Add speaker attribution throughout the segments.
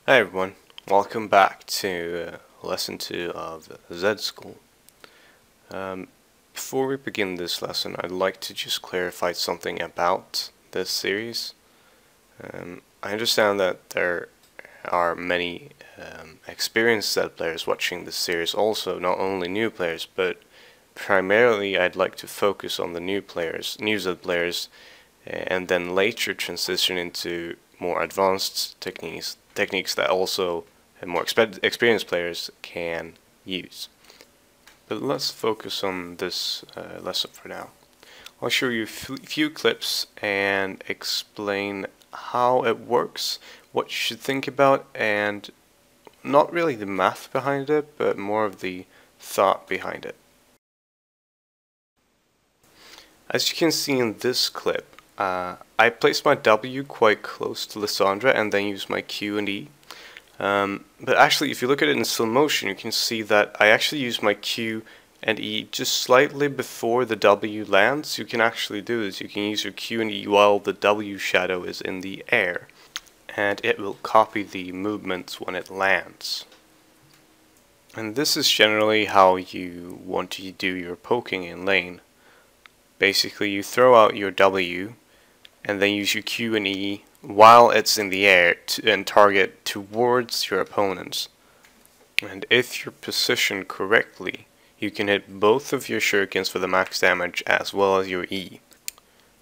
Speaker 1: Hi everyone, welcome back to lesson 2 of Z School. Before we begin this lesson, I'd like to just clarify something about this series. I understand that there are many experienced Z players watching this series also, not only new players, but primarily I'd like to focus on the new Z players, and then later transition into more advanced techniques that also more experienced players can use. But let's focus on this lesson for now. I'll show you a few clips and explain how it works, what you should think about, and not really the math behind it, but more of the thought behind it. As you can see in this clip, I placed my W quite close to Lysandra and then used my Q and E. But actually, if you look at it in slow motion, you can see that I actually used my Q and E just slightly before the W lands. You can actually do this. You can use your Q and E while the W shadow is in the air, and it will copy the movements when it lands. And this is generally how you want to do your poking in lane. Basically, you throw out your W and then use your Q and E while it's in the air and target towards your opponents. And if you're positioned correctly, you can hit both of your shurikens for the max damage as well as your E.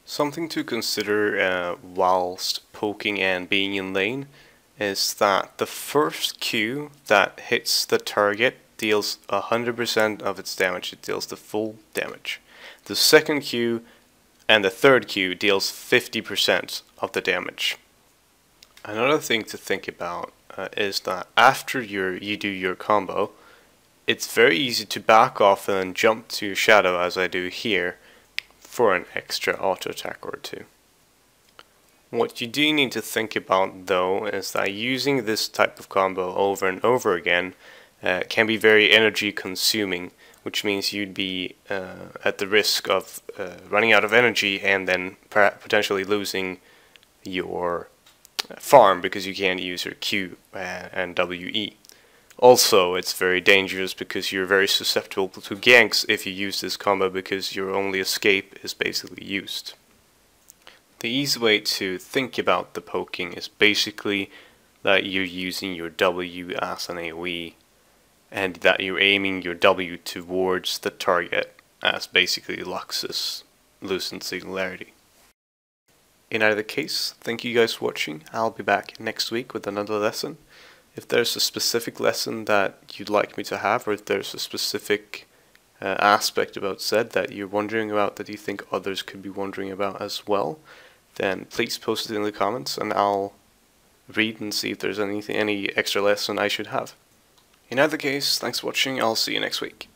Speaker 1: Something to consider whilst poking and being in lane is that the first Q that hits the target deals 100% of its damage. It deals the full damage. The second Q and the third Q deals 50% of the damage. Another thing to think about is that after you do your combo, it's very easy to back off and jump to your shadow, as I do here, for an extra auto attack or two. What you do need to think about though is that using this type of combo over and over again can be very energy consuming, which means you'd be at the risk of running out of energy and then potentially losing your farm because you can't use your Q and WE. Also, it's very dangerous because you're very susceptible to ganks if you use this combo because your only escape is basically used. The easy way to think about the poking is basically that you're using your W as an AoE, and that you're aiming your W towards the target as basically Lux's Lucent Singularity. In either case, thank you guys for watching. I'll be back next week with another lesson. If there's a specific lesson that you'd like me to have, or if there's a specific aspect about Zed that you're wondering about that you think others could be wondering about as well, then please post it in the comments and I'll read and see if there's any extra lesson I should have. In either case, thanks for watching, I'll see you next week.